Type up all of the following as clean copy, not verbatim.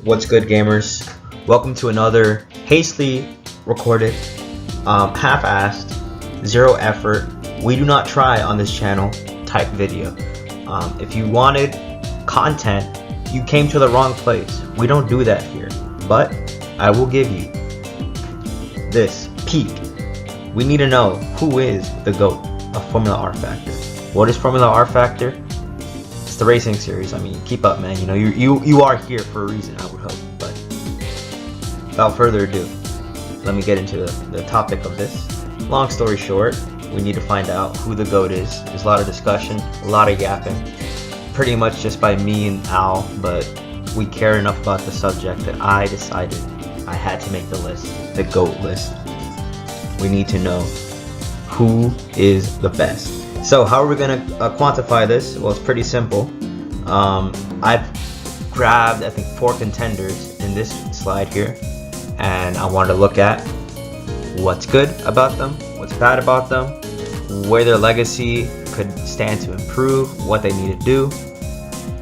What's good, gamers? Welcome to another hastily recorded, half-assed, zero effort, we do not try on this channel type video. If you wanted content, you came to the wrong place. We don't do that here, but I will give you this peek. We need to know who is the GOAT of Formula rFactor. What is Formula rFactor? It's the racing series. I mean, keep up, man. You know, you are here for a reason, I would hope. But without further ado, let me get into the topic of this. Long story short, we need to find out who the GOAT is. There's a lot of discussion, a lot of yapping, pretty much just by me and Al, but we care enough about the subject that I decided I had to make the list, the GOAT list. We need to know who is the best. So how are we going to quantify this? Well, it's pretty simple. I've grabbed, I think, 4 contenders in this slide here, and I wanted to look at what's good about them, what's bad about them, where their legacy could stand to improve, what they need to do,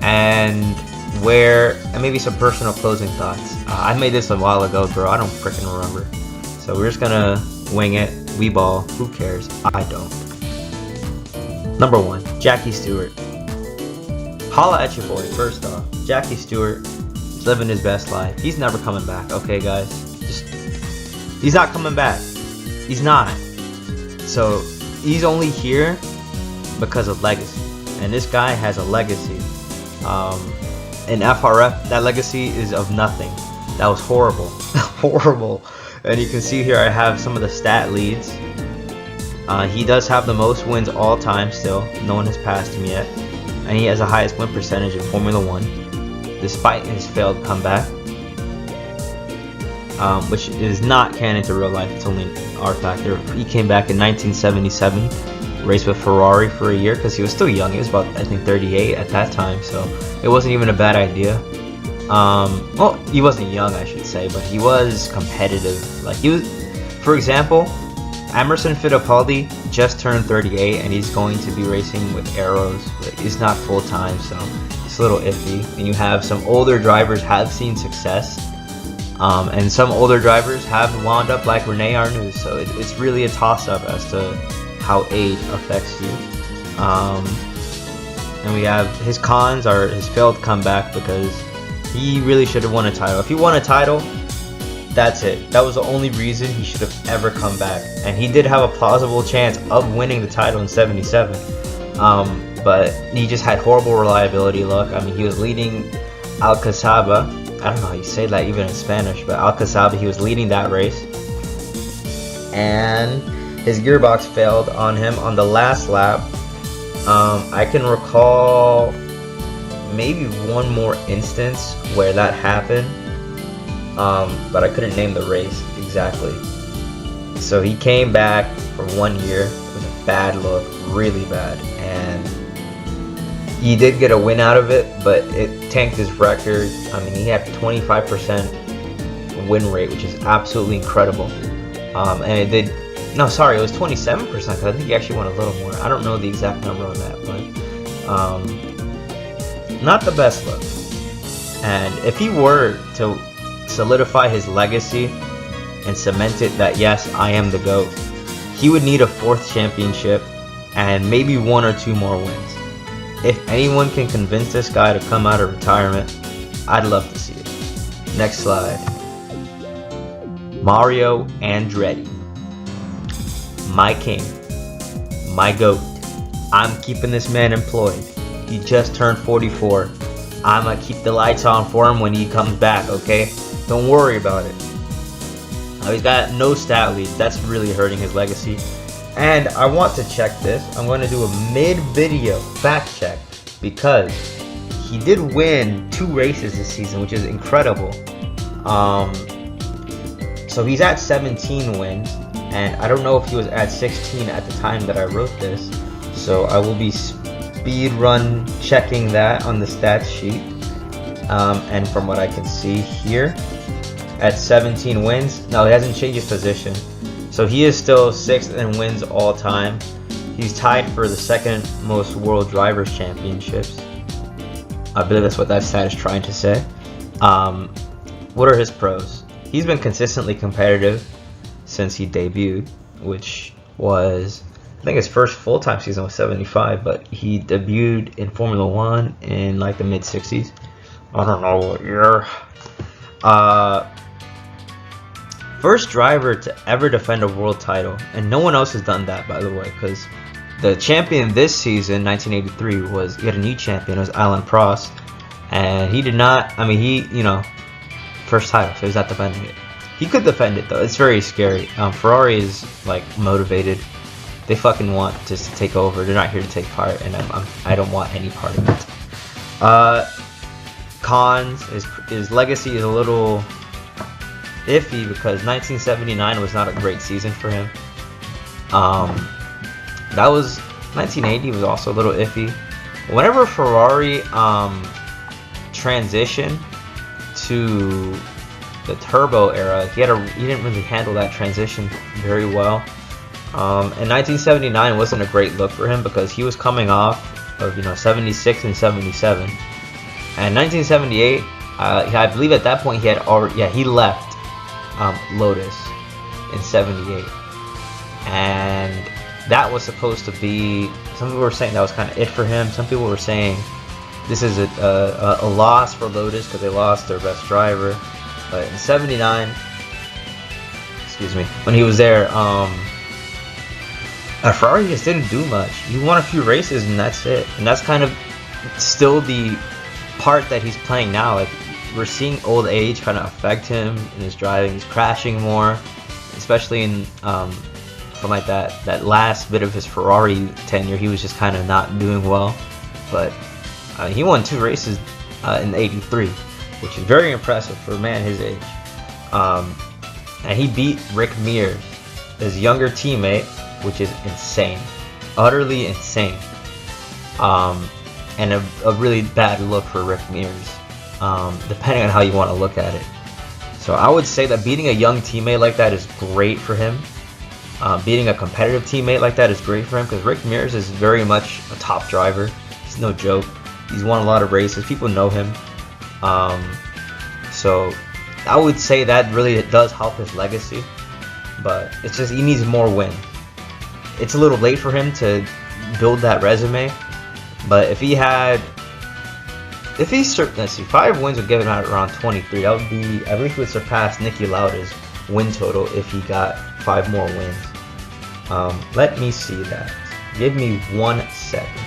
and maybe some personal closing thoughts. I made this a while ago, bro. I don't freaking remember. So we're just gonna wing it. We ball. Who cares? I don't. Number 1, Jackie Stewart. Holla at your boy. First off, Jackie Stewart is living his best life. He's never coming back. Okay, guys. He's not coming back. He's not. So he's only here because of legacy, and this guy has a legacy. In FRF, that legacy is of nothing. That was horrible. Horrible. And you can see here I have some of the stat leads. He does have the most wins all time still. No one has passed him yet. And he has the highest win percentage in Formula 1, despite his failed comeback, which is not canon to real life. It's only rFactor. He came back in 1977, raced with Ferrari for a year because he was still young. He was about, I think, 38 at that time, so it wasn't even a bad idea. Well, he wasn't young, I should say, but he was competitive. Like, he was, for example, Emerson Fittipaldi just turned 38 and he's going to be racing with Arrows, but he's not full-time, so it's a little iffy. And you have some older drivers have seen success, and some older drivers have wound up like Rene Arnoux, so it's really a toss-up as to how age affects you. And we have his cons are his failed comeback, because he really should have won a title. If he won a title, that's it. That was the only reason he should have ever come back. And he did have a plausible chance of winning the title in 77. But he just had horrible reliability luck. I mean, he was leading Alcazaba. I don't know how you say that even in Spanish, but Alcazaba, he was leading that race. And his gearbox failed on him on the last lap. I can recall maybe one more instance where that happened, but I couldn't name the race exactly. So he came back for 1 year. It was a bad look, really bad, and he did get a win out of it, but it tanked his record. I mean, he had 25% win rate, which is absolutely incredible. And it did, no, sorry, it was 27%, because I think he actually won a little more. I don't know the exact number on that, but not the best look. And if he were to solidify his legacy and cement it that yes, I am the GOAT, he would need a 4th championship and maybe 1 or 2 more wins. If anyone can convince this guy to come out of retirement, I'd love to see it. Next slide. Mario Andretti. My king. My GOAT. I'm keeping this man employed. He just turned 44. I'm gonna keep the lights on for him when he comes back, okay? Don't worry about it. Now, he's got no stat leads. That's really hurting his legacy. And I want to check this. I'm going to do a mid-video fact check, because he did win 2 races this season, which is incredible. So he's at 17 wins, and I don't know if he was at 16 at the time that I wrote this. So I will be speed run checking that on the stats sheet, and from what I can see here, at 17 wins, no, he hasn't changed his position, so he is still 6th in wins all time. He's tied for the 2nd most World Drivers Championships. I believe that's what that stat is trying to say. what are his pros? He's been consistently competitive since he debuted, which was, I think his first full-time season was 75, but he debuted in Formula 1 in like the mid-60s. I don't know what year. First driver to ever defend a world title, and no one else has done that, by the way, because the champion this season, 1983, was, he had a new champion, it was Alan Prost, and he did not, I mean, he, you know, first title, so he's not defending it. He could defend it though, it's very scary. Ferrari is like motivated, they fucking want just to take over, they're not here to take part, and I don't want any part of it. Cons, his legacy is a little iffy because 1979 was not a great season for him. That was 1980 was also a little iffy. Whenever Ferrari transitioned to the turbo era, he didn't really handle that transition very well. And 1979 wasn't a great look for him because he was coming off of 76 and 77. And 1978, I believe at that point he had already he left Lotus in 78, and that was supposed to be, some people were saying that was kind of it for him. Some people were saying this is a loss for Lotus because they lost their best driver. But in 79, excuse me, when he was there, Ferrari just didn't do much. He won a few races and that's it. And that's kind of still the part that he's playing now. Like, we're seeing old age kind of affect him in his driving. He's crashing more, especially in from like that last bit of his Ferrari tenure. He was just kind of not doing well, but he won 2 races in '83, which is very impressive for a man his age. And he beat Rick Mears, his younger teammate, which is insane, utterly insane. And a really bad look for Rick Mears, depending on how you want to look at it. So I would say that beating a young teammate like that is great for him. Beating a competitive teammate like that is great for him because Rick Mears is very much a top driver. He's no joke. He's won a lot of races. People know him. So I would say that really does help his legacy. But it's just he needs more wins. It's a little late for him to build that resume. But if he had, let's see, 5 wins would give him out around 23. That would be, I believe he would surpass Niki Lauda's win total if he got 5 more wins. Let me see that. Give me 1 second.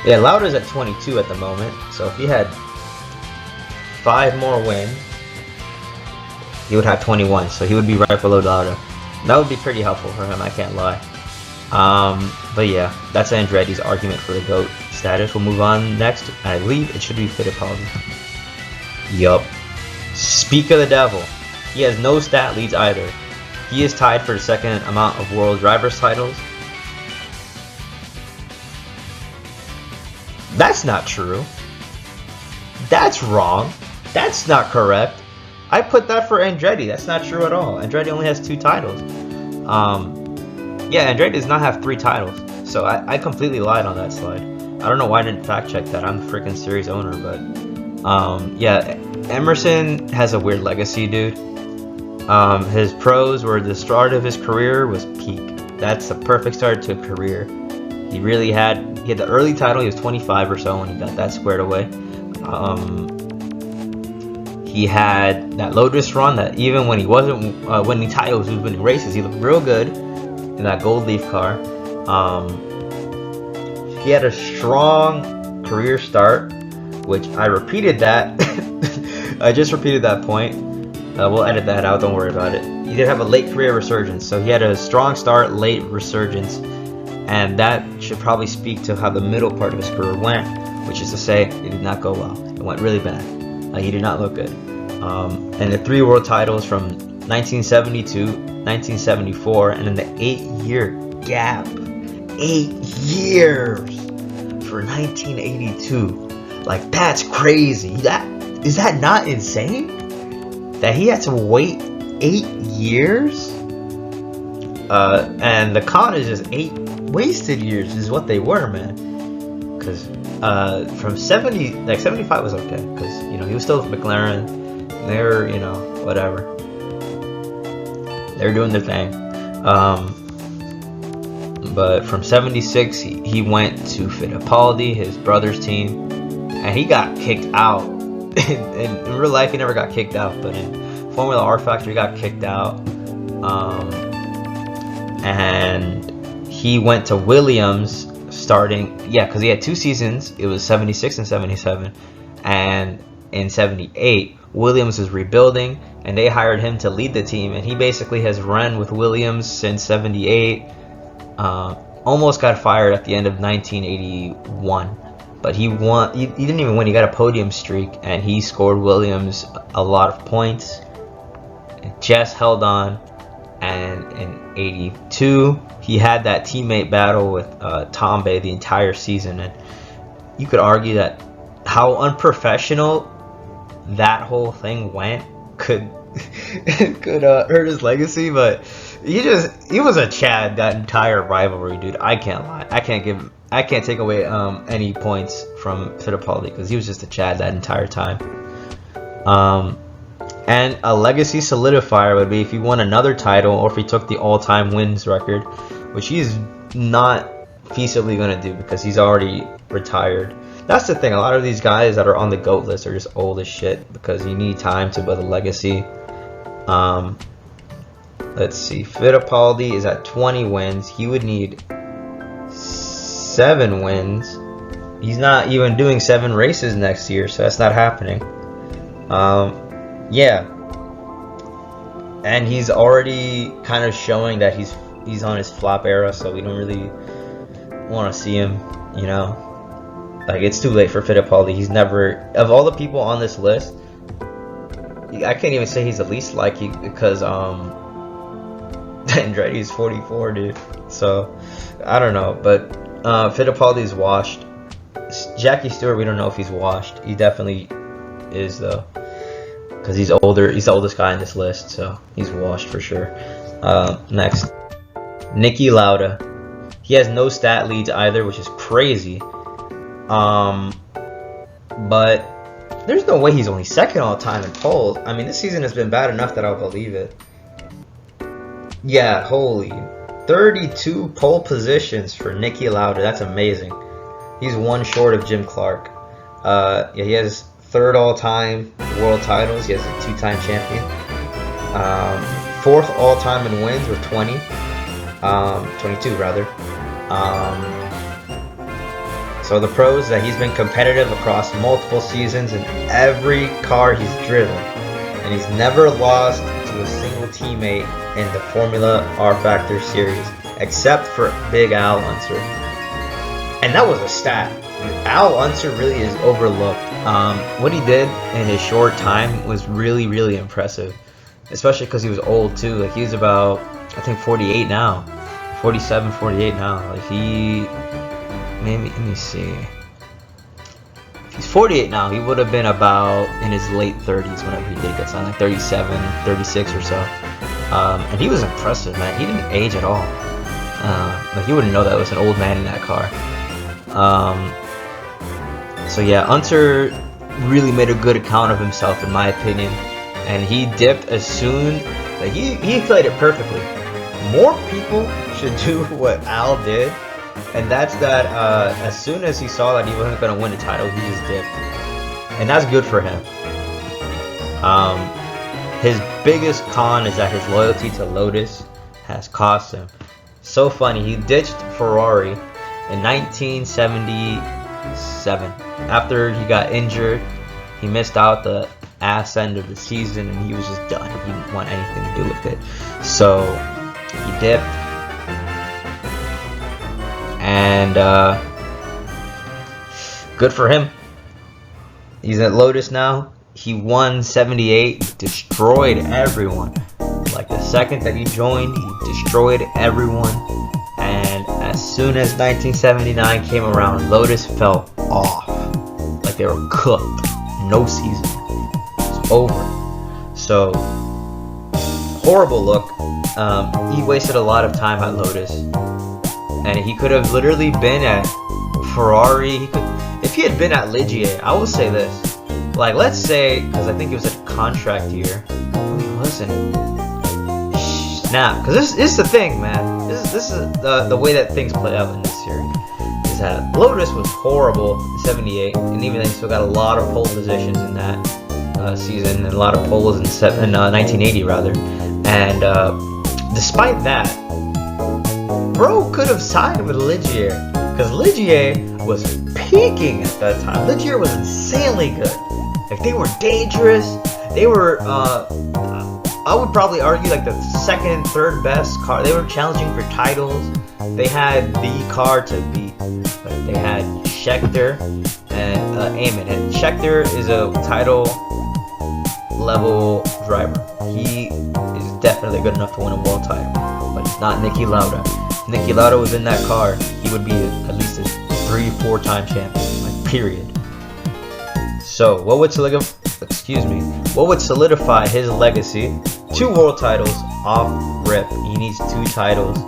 Yeah, Lauda's at 22 at the moment. So if he had 5 more wins, he would have 21. So he would be right below Lauda. That would be pretty helpful for him, I can't lie. But yeah, that's Andretti's argument for the GOAT status. We'll move on next. I believe it should be Fittipaldi. Yup. Speak of the devil. He has no stat leads either. He is tied for the second amount of World Drivers titles. That's not true. That's wrong. That's not correct. I put that for Andretti. That's not true at all. Andretti only has 2 titles. Yeah, Andretti does not have 3 titles. So I completely lied on that slide. I don't know why I didn't fact check that. I'm the freaking series owner, but yeah, Emerson has a weird legacy, dude. His pros were the start of his career was peak. That's the perfect start to a career. He had the early title. He was 25 or so when he got that squared away. He had that Lotus run that even when he wasn't winning titles, he was winning races. He looked real good in that gold leaf car. He had a strong career start, which I repeated that. I just repeated that point. We'll edit that out, don't worry about it. He did have a late career resurgence, so he had a strong start, late resurgence, and that should probably speak to how the middle part of his career went, which is to say, it did not go well. It went really bad. He did not look good. And the 3 world titles from 1972, 1974, and then the 8-year gap. 8 years for 1982. Like, that's crazy. Is that not insane? That he had to wait 8 years? And the con is just 8 wasted years is what they were, man. because from 70, like 75 was okay, because you know he was still with McLaren. They're, you know, whatever. They're doing their thing. But from 76, he went to Fittipaldi, his brother's team, and he got kicked out. in real life, he never got kicked out, but in Formula rFactor, he got kicked out. And he went to Williams starting, because he had 2 seasons. It was 76 and 77. And in 78, Williams was rebuilding, and they hired him to lead the team, and he basically has run with Williams since 78. Almost got fired at the end of 1981, but he won. He didn't even win. He got a podium streak, and he scored Williams a lot of points. Just held on, and in 82 he had that teammate battle with Tom Bay the entire season, and you could argue that how unprofessional that whole thing went could hurt his legacy, but he was a Chad that entire rivalry, dude. I can't lie. I can't take away any points from Fittipaldi, because he was just a Chad that entire time. And a legacy solidifier would be if he won another title, or if he took the all-time wins record, which he's not feasibly going to do because he's already retired. That's the thing. A lot of these guys that are on the GOAT list are just old as shit, because you need time to build a legacy. Let's see. Fittipaldi is at 20 wins. He would need 7 wins. He's not even doing 7 races next year, so that's not happening. Yeah. And he's already kind of showing that he's on his flop era, so we don't really want to see him, you know. Like, it's too late for Fittipaldi. He's never, of all the people on this list, I can't even say he's the least likely, because Andretti's 44, dude. So I don't know, but Fittipaldi's washed. Jackie Stewart, we don't know if he's washed. He definitely is, though, because he's older. He's the oldest guy on this list, so he's washed for sure. Next, Niki Lauda. He has no stat leads either, which is crazy. But there's no way he's only second all time in poles. I mean, this season has been bad enough that I'll believe it. Yeah, holy 32 pole positions for Niki Lauda. That's amazing. He's 1 short of Jim Clark. Yeah, he has 3rd all-time world titles. He has a 2-time champion. 4th all-time in wins with 20. 22 rather. So the pros that he's been competitive across multiple seasons in every car he's driven, and he's never lost to a single teammate in the Formula rFactor series, except for Big Al Unser. And that was a stat. Al Unser really is overlooked. What he did in his short time was really, really impressive, especially because he was old too. Like, he's about, I think, 48 now, 47, 48 now. Like, he, maybe, let me see. If he's 48 now, he would have been about in his late 30s whenever he did get signed, like 37, 36 or so. And he was impressive, man. He didn't age at all. Like, you wouldn't know that was an old man in that car. So yeah, Unser really made a good account of himself, in my opinion, and he dipped as soon, like, he played it perfectly. More people should do what Al did, and that's that as soon as he saw that he wasn't going to win a title, he just dipped, and that's good for him. His biggest con is that his loyalty to Lotus has cost him. So funny, he ditched Ferrari in 1977 after he got injured. He missed out the ass end of the season, and he was just done. He didn't want anything to do with it, so he dipped. And good for him. He's at Lotus now. He won 78, destroyed everyone. Like, the second that he joined, he destroyed everyone. And as soon as 1979 came around, Lotus fell off. Like, they were cooked. No season. It's over. So, horrible look. He wasted a lot of time at Lotus. And he could have literally been at Ferrari. He could, if he had been at Ligier, I will say this. Like, let's say, because I think it was a contract year. No, he wasn't. Snap. Because this is the thing, man. This is the way that things play out in this series. Is that Lotus was horrible in '78, and even then, still got a lot of pole positions in that season, and a lot of poles in 1980 rather. And despite that, bro could have signed with Ligier, because Ligier was peaking at that time. Ligier was insanely good. Like, they were dangerous. They were, I would probably argue, like the second, third best car. They were challenging for titles. They had the car to beat. Like, they had Scheckter and Amon. And Scheckter is a title level driver. He is definitely good enough to win a world title, but he's not Niki Lauda. If Niki Lauda was in that car, he would be at least a 3-4 time champion, like, period. So what would solidify his legacy? 2 world titles off rip. He needs 2 titles.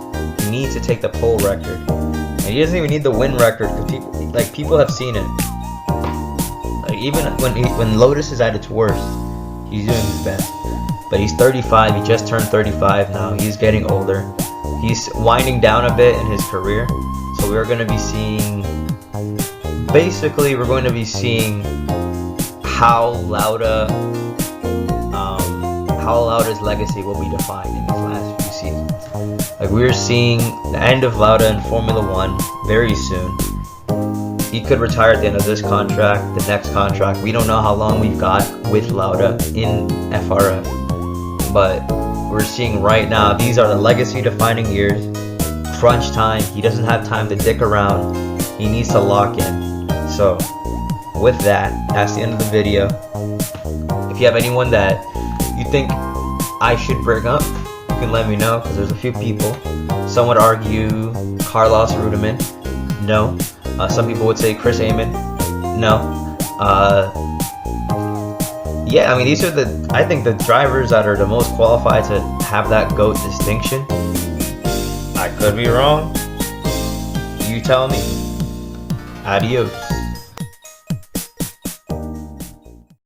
He needs to take the pole record, and he doesn't even need the win record, because people have seen it. Like, even when Lotus is at its worst, he's doing his best. But he's 35. He just turned 35 now. He's getting older. He's winding down a bit in his career. So we're going to be seeing, basically, we're going to be seeing how Lauda's legacy will be defined in these last few seasons. Like, we're seeing the end of Lauda in Formula 1 very soon. He could retire at the end of this contract, the next contract. We don't know how long we've got with Lauda in FRF. But we're seeing right now, these are the legacy defining years. Crunch time. He doesn't have time to dick around. He needs to lock in. So with that, that's the end of the video. If you have anyone that you think I should bring up, you can let me know, because there's a few people. Some would argue Carlos Rudiman. No. Some people would say Chris Amon. No. Yeah, I mean, these are I think the drivers that are the most qualified to have that GOAT distinction. I could be wrong. You tell me. Adios.